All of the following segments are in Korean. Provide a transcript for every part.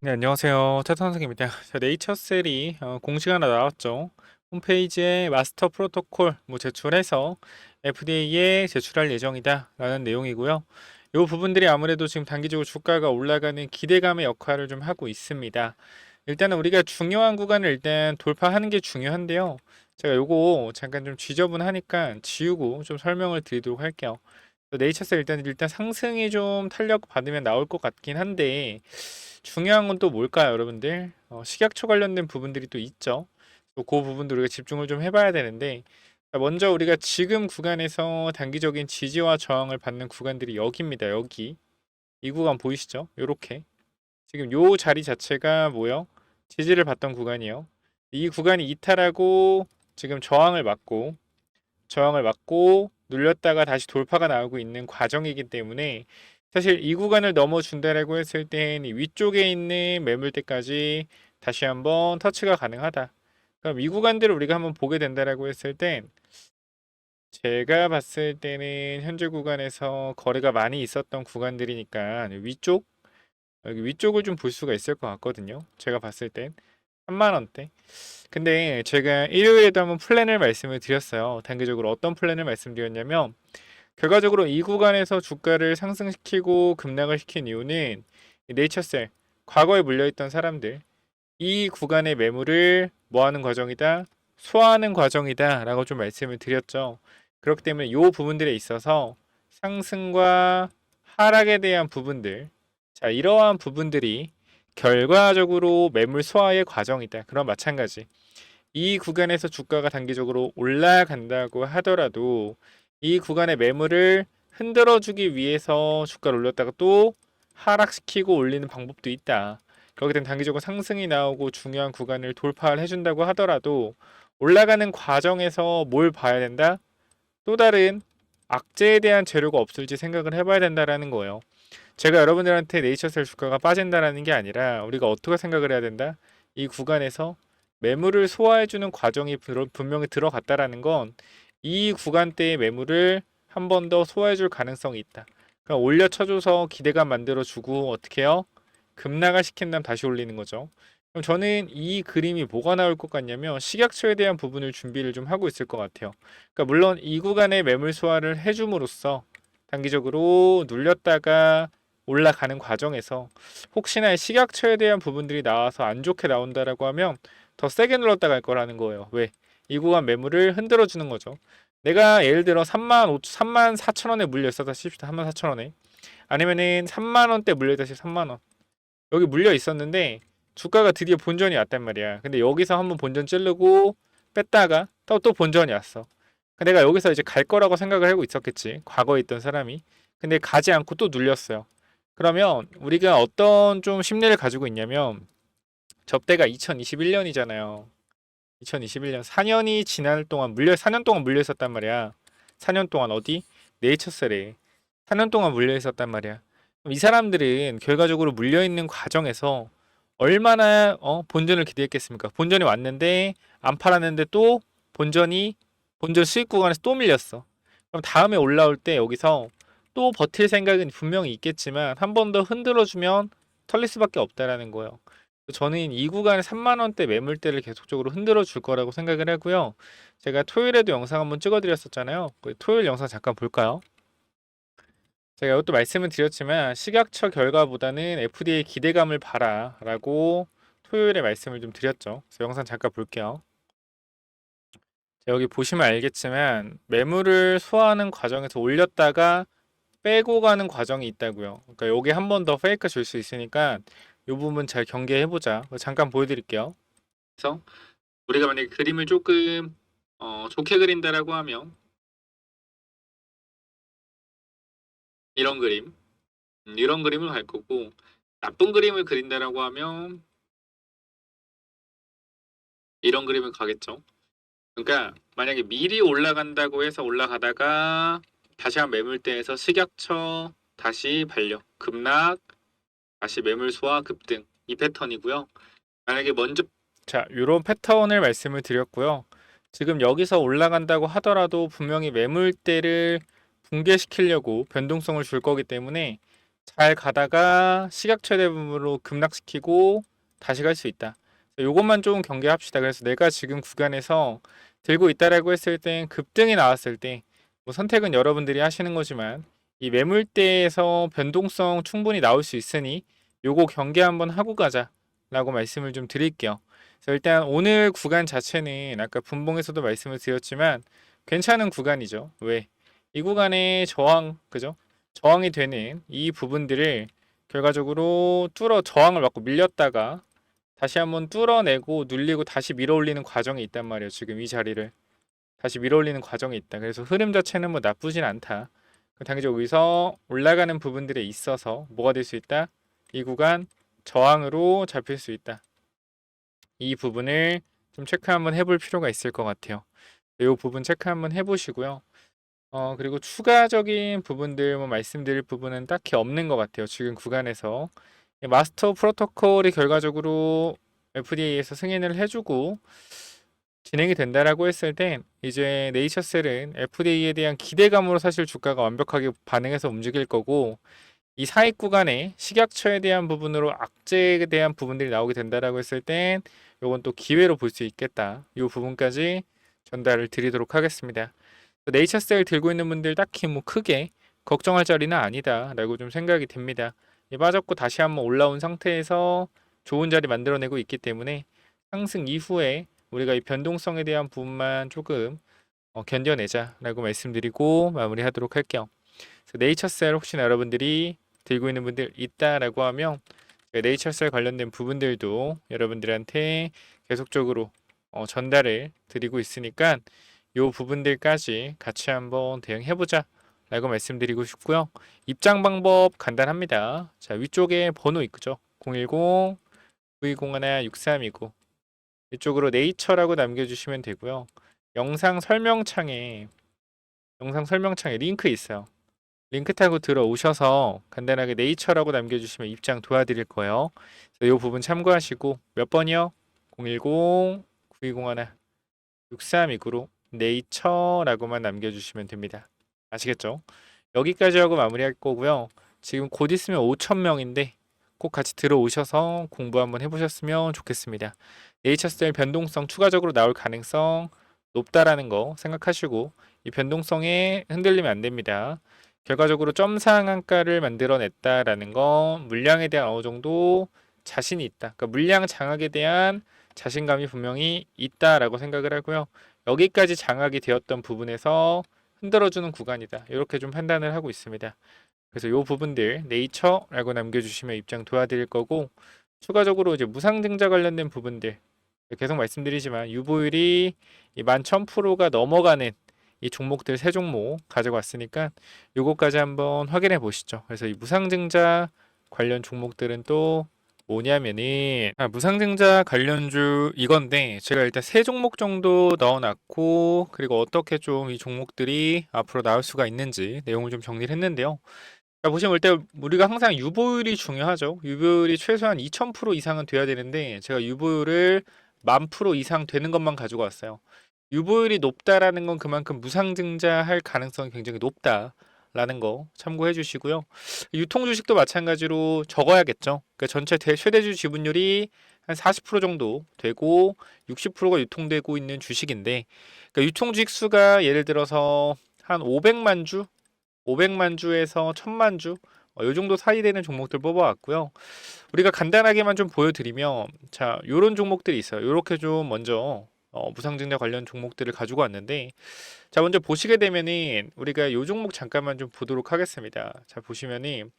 네, 안녕하세요. 차선생입니다. 자, 네이처셀이 공식 하나 나왔죠. 홈페이지에 마스터 프로토콜 제출해서 FDA에 제출할 예정이다 라는 내용이고요. 이 부분들이 아무래도 지금 단기적으로 주가가 올라가는 기대감의 역할을 좀 하고 있습니다. 일단은 우리가 중요한 구간을 일단 돌파하는 게 중요한데요. 제가 요거 잠깐 좀 지저분하니까 지우고 좀 설명을 드리도록 할게요. 네이처셀 일단 상승이 좀 탄력 받으면 나올 것 같긴 한데 중요한 건 또 뭘까요, 여러분들? 식약처 관련된 부분들이 또 있죠. 또 그 부분들 우리가 집중을 좀 해봐야 되는데, 자, 먼저 우리가 지금 구간에서 단기적인 지지와 저항을 받는 구간들이 여기입니다. 여기. 이 구간 보이시죠? 요렇게. 지금 요 자리 자체가 뭐요? 지지를 받던 구간이요. 이 구간이 이탈하고 지금 저항을 맞고 눌렸다가 다시 돌파가 나오고 있는 과정이기 때문에 사실 이 구간을 넘어준다라고 했을 땐 이 위쪽에 있는 매물대까지 다시 한번 터치가 가능하다. 그럼 이 구간들을 우리가 한번 보게 된다라고 했을 땐 제가 봤을 때는 현재 구간에서 거래가 많이 있었던 구간들이니까 여기 위쪽을 좀 볼 수가 있을 것 같거든요. 제가 봤을 땐 3만 원대. 근데 제가 일요일에도 한번 플랜을 말씀을 드렸어요. 단기적으로 어떤 플랜을 말씀드렸냐면 결과적으로 이 구간에서 주가를 상승시키고 급락을 시킨 이유는 네이처셀, 과거에 물려있던 사람들, 이 구간의 매물을 뭐하는 과정이다? 소화하는 과정이다 라고 좀 말씀을 드렸죠. 그렇기 때문에 이 부분들에 있어서 상승과 하락에 대한 부분들, 자, 이러한 부분들이 결과적으로 매물 소화의 과정이다. 그럼 마찬가지. 이 구간에서 주가가 단기적으로 올라간다고 하더라도 이 구간의 매물을 흔들어주기 위해서 주가를 올렸다가 또 하락시키고 올리는 방법도 있다. 그렇게 되면 단기적으로 상승이 나오고 중요한 구간을 돌파를 해준다고 하더라도 올라가는 과정에서 뭘 봐야 된다? 또 다른 악재에 대한 재료가 없을지 생각을 해봐야 된다라는 거예요. 제가 여러분들한테 네이처셀 주가가 빠진다라는 게 아니라 우리가 어떻게 생각을 해야 된다? 이 구간에서 매물을 소화해주는 과정이 분명히 들어갔다라는 건 이 구간대의 매물을 한 번 더 소화해줄 가능성이 있다. 그럼 올려쳐줘서 기대감 만들어주고 어떻게 해요? 급락을 시킨 다음 다시 올리는 거죠. 그럼 저는 이 그림이 뭐가 나올 것 같냐면 식약처에 대한 부분을 준비를 좀 하고 있을 것 같아요. 그러니까 물론 이 구간에 매물 소화를 해줌으로써 단기적으로 눌렸다가 올라가는 과정에서 혹시나 식약처에 대한 부분들이 나와서 안 좋게 나온다라고 하면 더 세게 눌렀다 갈 거라는 거예요. 왜? 이 구간 매물을 흔들어 주는 거죠. 내가 예를 들어 3만 4천 원에 물려 있었다 칩시다. 3만 4천 원에. 아니면은 3만 원대 물려 있다 칩시다. 3만 원. 여기 물려 있었는데 주가가 드디어 본전이 왔단 말이야. 근데 여기서 한번 본전 찌르고 뺐다가 또 본전이 왔어. 내가 여기서 이제 갈 거라고 생각을 하고 있었겠지. 과거에 있던 사람이. 근데 가지 않고 또 눌렸어요. 그러면 우리가 어떤 좀 심리를 가지고 있냐면 접대가 2021년이잖아요. 2021년 4년이 지날 동안 4년 동안 물려 있었단 말이야. 4년 동안 어디? 네이처셀에 4년 동안 물려 있었단 말이야. 그럼 이 사람들은 결과적으로 물려 있는 과정에서 얼마나 본전을 기대했겠습니까? 본전이 왔는데 안 팔았는데 또 본전이 본전 수익 구간에서 또 밀렸어. 그럼 다음에 올라올 때 여기서 또 버틸 생각은 분명히 있겠지만 한 번 더 흔들어주면 털릴 수밖에 없다라는 거예요. 저는 이 구간에 3만 원대 매물대를 계속적으로 흔들어 줄 거라고 생각을 하고요. 제가 토요일에도 영상 한번 찍어 드렸었잖아요. 그 토요일 영상 잠깐 볼까요? 제가 이것도 말씀을 드렸지만 식약처 결과보다는 FDA 기대감을 봐라라고 토요일에 말씀을 좀 드렸죠. 그래서 영상 잠깐 볼게요. 자, 여기 보시면 알겠지만 매물을 소화하는 과정에서 올렸다가 빼고 가는 과정이 있다고요. 그러니까 여기 한 번 더 페이크 줄 수 있으니까 이 부분 잘 경계해 보자. 잠깐 보여드릴게요. 그래서 우리가 만약에 그림을 조금 좋게 그린다라고 하면 이런 그림, 이런 그림을 갈 거고 나쁜 그림을 그린다라고 하면 이런 그림을 가겠죠. 그러니까 만약에 미리 올라간다고 해서 올라가다가 다시 한 매물대에서 식약처 다시 반력, 급락, 다시 매물 소화, 급등 이 패턴이고요. 만약에 먼저 자, 이런 패턴을 말씀을 드렸고요. 지금 여기서 올라간다고 하더라도 분명히 매물대를 붕괴시키려고 변동성을 줄 거기 때문에 잘 가다가 시각 최대 부분으로 급락시키고 다시 갈 수 있다. 요것만 좀 경계합시다. 그래서 내가 지금 구간에서 들고 있다라고 했을 땐 급등이 나왔을 때 뭐 선택은 여러분들이 하시는 거지만 이 매물대에서 변동성 충분히 나올 수 있으니 요거 경계 한번 하고 가자라고 말씀을 좀 드릴게요. 그래서 일단 오늘 구간 자체는 아까 분봉에서도 말씀을 드렸지만 괜찮은 구간이죠. 왜? 이 구간에 저항, 그죠? 저항이 되는 이 부분들을 결과적으로 저항을 받고 밀렸다가 다시 한번 뚫어내고 눌리고 다시 밀어올리는 과정이 있단 말이에요. 지금 이 자리를 다시 밀어올리는 과정이 있다. 그래서 흐름 자체는 뭐 나쁘진 않다. 당연히 여기서 올라가는 부분들에 있어서 뭐가 될 수 있다? 이 구간 저항으로 잡힐 수 있다. 이 부분을 좀 체크 한번 해볼 필요가 있을 것 같아요. 이 부분 체크 한번 해보시고요. 그리고 추가적인 부분들 뭐 말씀드릴 부분은 딱히 없는 것 같아요. 지금 구간에서 마스터 프로토콜이 결과적으로 FDA에서 승인을 해주고 진행이 된다라고 했을 땐 이제 네이처셀은 FDA에 대한 기대감으로 사실 주가가 완벽하게 반응해서 움직일 거고 이 사익 구간에 식약처에 대한 부분으로 악재에 대한 부분들이 나오게 된다라고 했을 땐 요건 또 기회로 볼 수 있겠다. 이 부분까지 전달을 드리도록 하겠습니다. 네이처셀 들고 있는 분들 딱히 뭐 크게 걱정할 자리는 아니다라고 좀 생각이 됩니다. 빠졌고 다시 한번 올라온 상태에서 좋은 자리 만들어내고 있기 때문에 상승 이후에 우리가 이 변동성에 대한 부분만 조금 견뎌내자라고 말씀드리고 마무리하도록 할게요. 네이처셀 혹시나 여러분들이 들고 있는 분들 있다라고 하면 네이처셀 관련된 부분들도 여러분들한테 계속적으로 전달을 드리고 있으니까 이 부분들까지 같이 한번 대응해보자 라고 말씀드리고 싶고요. 입장 방법 간단합니다. 자, 위쪽에 번호 있죠. 010 9201-6329 이쪽으로 네이처라고 남겨주시면 되고요. 영상 설명창에 링크 있어요. 링크 타고 들어오셔서 간단하게 네이처라고 남겨주시면 입장 도와드릴 거예요. 이 부분 참고하시고 몇 번이요? 010 9201-6329로 네이처라고만 남겨주시면 됩니다. 아시겠죠? 여기까지 하고 마무리할 거고요. 지금 곧 있으면 5,000명인데 꼭 같이 들어오셔서 공부 한번 해보셨으면 좋겠습니다. 네이처셀 변동성 추가적으로 나올 가능성 높다라는 거 생각하시고 이 변동성에 흔들리면 안 됩니다. 결과적으로 점 상한가를 만들어냈다라는 건 물량에 대한 어느 정도 자신이 있다. 그러니까 물량 장악에 대한 자신감이 분명히 있다라고 생각을 하고요. 여기까지 장악이 되었던 부분에서 흔들어주는 구간이다. 이렇게 좀 판단을 하고 있습니다. 그래서 이 부분들 네이처라고 남겨주시면 입장 도와드릴 거고 추가적으로 이제 무상증자 관련된 부분들 계속 말씀드리지만 유보율이 11,000%가 넘어가는 이 종목들 세 종목 가지고 왔으니까 요거까지 한번 확인해 보시죠. 그래서 이 무상증자 관련 종목들은 또 뭐냐면은 무상증자 관련주 이건데 제가 일단 세 종목 정도 넣어놨고 그리고 어떻게 좀 이 종목들이 앞으로 나올 수가 있는지 내용을 좀 정리를 했는데요. 자, 보시면 일단 우리가 항상 유보율이 중요하죠. 유보율이 최소한 2000% 이상은 돼야 되는데 제가 유보율을 10,000% 이상 되는 것만 가지고 왔어요. 유보율이 높다라는 건 그만큼 무상증자할 가능성이 굉장히 높다라는 거 참고해 주시고요. 유통 주식도 마찬가지로 적어야겠죠. 그러니까 전체 최대주 지분율이 한 40% 정도 되고 60%가 유통되고 있는 주식인데 그러니까 유통 주식 수가 예를 들어서 한 500만 주 500만 주에서 1000만 주, 요 정도 사이 되는 종목들 뽑아왔고요. 우리가 간단하게만 좀 보여드리면, 자, 요런 종목들이 있어요. 요렇게 좀 먼저 무상증자 관련 종목들을 가지고 왔는데, 자, 먼저 보시게 되면은 우리가 요 종목 잠깐만 좀 보도록 하겠습니다. 자, 보시면은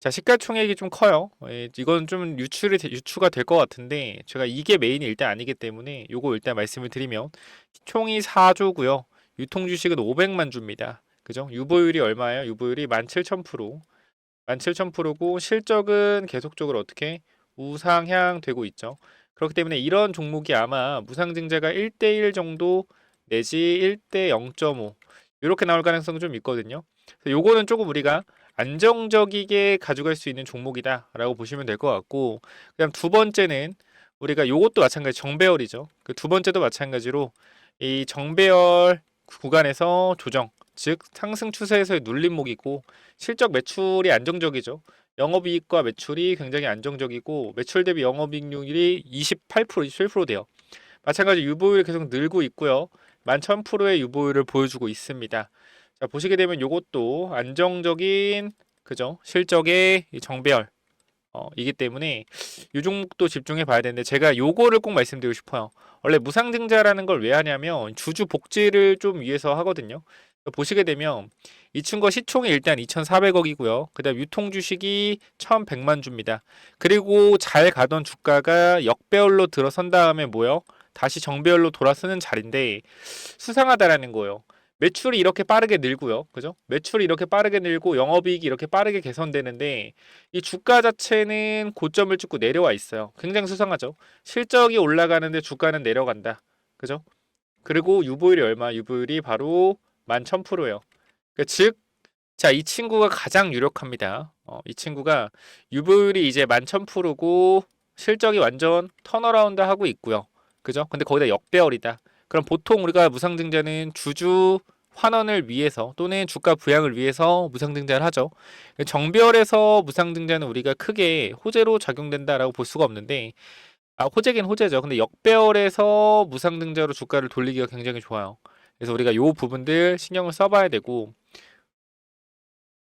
자, 시가총액이 좀 커요. 이건 좀 유추가 될 것 같은데 제가 이게 메인이 일단 아니기 때문에 요거 일단 말씀을 드리면 총이 4조고요. 유통 주식은 500만 주입니다. 그죠? 유보율이 얼마예요? 유보율이 17,000%. 17,000%고 실적은 계속적으로 어떻게 우상향 되고 있죠. 그렇기 때문에 이런 종목이 아마 무상증자가 1대1 정도 내지 1대 0.5 이렇게 나올 가능성이 좀 있거든요. 요거는 조금 우리가 안정적이게 가져갈 수 있는 종목이다라고 보시면 될 것 같고 그다음 두 번째는 우리가 요것도 마찬가지 정배열이죠. 그 두 번째도 마찬가지로 이 정배열 구간에서 조정 즉 상승 추세에서의 눌림목이고 실적 매출이 안정적이죠. 영업이익과 매출이 굉장히 안정적이고 매출 대비 영업이익률이 28%, 27% 돼요. 마찬가지 유보율이 계속 늘고 있고요. 11,000%의 유보율을 보여주고 있습니다. 자, 보시게 되면 이것도 안정적인 그죠? 실적의 정배열 이기 때문에 이 종목도 집중해 봐야 되는데 제가 요거를 꼭 말씀드리고 싶어요. 원래 무상증자라는 걸 왜 하냐면 주주 복지를 좀 위해서 하거든요. 보시게 되면 이 친구가 시총이 일단 2,400억이고요. 그다음 유통 주식이 1,100만 주입니다. 그리고 잘 가던 주가가 역배열로 들어선 다음에 뭐요? 다시 정배열로 돌아서는 자리인데 수상하다라는 거예요. 매출이 이렇게 빠르게 늘고요. 그죠? 매출이 이렇게 빠르게 늘고 영업이익이 이렇게 빠르게 개선되는데 이 주가 자체는 고점을 찍고 내려와 있어요. 굉장히 수상하죠. 실적이 올라가는데 주가는 내려간다. 그죠? 그리고 유보율이 얼마? 유보율이 바로 11,000%예요. 그러니까 즉, 자, 이 친구가 가장 유력합니다. 이 친구가 유보율이 이제 11,000%고 실적이 완전 턴어라운드 하고 있고요. 그죠? 근데 거기다 역배열이다. 그럼 보통 우리가 무상증자는 주주 환원을 위해서 또는 주가 부양을 위해서 무상증자를 하죠. 정배열에서 무상증자는 우리가 크게 호재로 작용된다라고 볼 수가 없는데 호재긴 호재죠. 근데 역배열에서 무상증자로 주가를 돌리기가 굉장히 좋아요. 그래서 우리가 요 부분들 신경을 써봐야 되고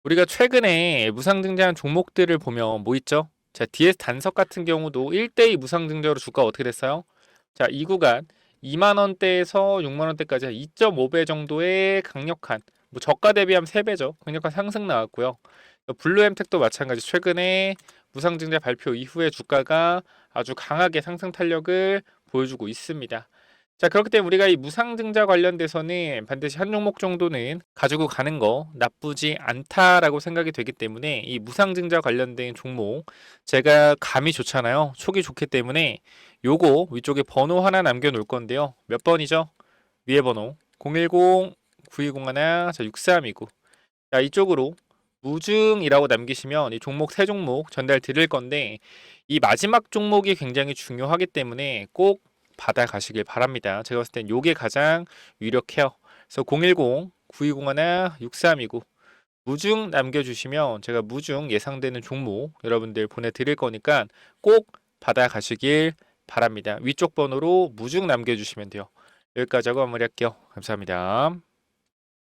우리가 최근에 무상증자한 종목들을 보면 뭐 있죠? 자, DS 단석 같은 경우도 1대2 무상증자로 주가가 어떻게 됐어요? 자, 이 구간 2만 원대에서 6만 원대까지 한 2.5배 정도의 강력한 뭐 저가 대비하면 3배죠. 강력한 상승 나왔고요. 블루엠텍도 마찬가지 최근에 무상증자 발표 이후에 주가가 아주 강하게 상승 탄력을 보여주고 있습니다. 자, 그렇기 때문에 우리가 이 무상증자 관련돼서는 반드시 한 종목 정도는 가지고 가는 거 나쁘지 않다라고 생각이 되기 때문에 이 무상증자 관련된 종목 제가 감이 좋잖아요. 촉이 좋기 때문에 요거 위쪽에 번호 하나 남겨 놓을 건데요. 몇 번이죠? 위에 번호 010-9201-6329. 자, 이쪽으로 무증이라고 남기시면 이 종목 세 종목 전달 드릴 건데 이 마지막 종목이 굉장히 중요하기 때문에 꼭 받아가시길 바랍니다. 제가 봤을 땐 요게 가장 유력해요. 그래서 010-9201-6329 무증 남겨주시면 제가 무증 예상되는 종목 여러분들 보내드릴 거니까 꼭 받아가시길 바랍니다. 위쪽 번호로 무증 남겨주시면 돼요. 여기까지 하고 마무리할게요. 감사합니다.